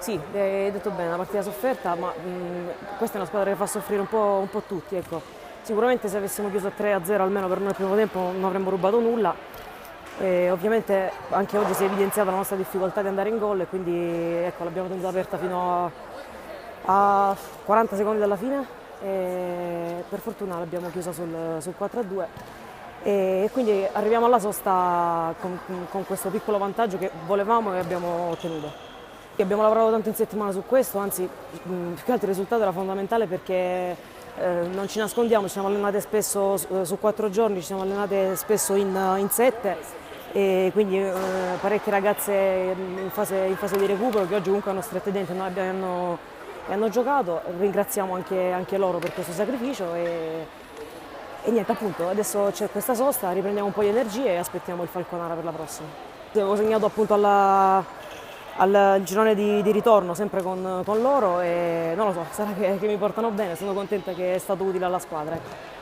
Sì, hai detto bene, una partita sofferta, ma questa è una squadra che fa soffrire un po' tutti, ecco. Sicuramente se avessimo chiuso a 3-0 almeno per noi al primo tempo non avremmo rubato nulla. E ovviamente anche oggi si è evidenziata la nostra difficoltà di andare in gol e quindi ecco, l'abbiamo tenuta aperta fino a 40 secondi dalla fine e per fortuna l'abbiamo chiusa sul 4-2 e quindi arriviamo alla sosta con questo piccolo vantaggio che volevamo e abbiamo ottenuto. Abbiamo lavorato tanto in settimana su questo, anzi più che altro il risultato era fondamentale perché non ci nascondiamo, ci siamo allenate spesso su 4 giorni, ci siamo allenate spesso in 7 e quindi parecchie ragazze in fase di recupero che oggi comunque hanno stretto i denti e hanno giocato, ringraziamo anche loro per questo sacrificio e niente appunto, adesso c'è questa sosta, riprendiamo un po' di energie e aspettiamo il Falconara per la prossima. Avevo segnato appunto al girone di ritorno sempre con loro e non lo so, sarà che mi portano bene, sono contenta che è stato utile alla squadra. Ecco.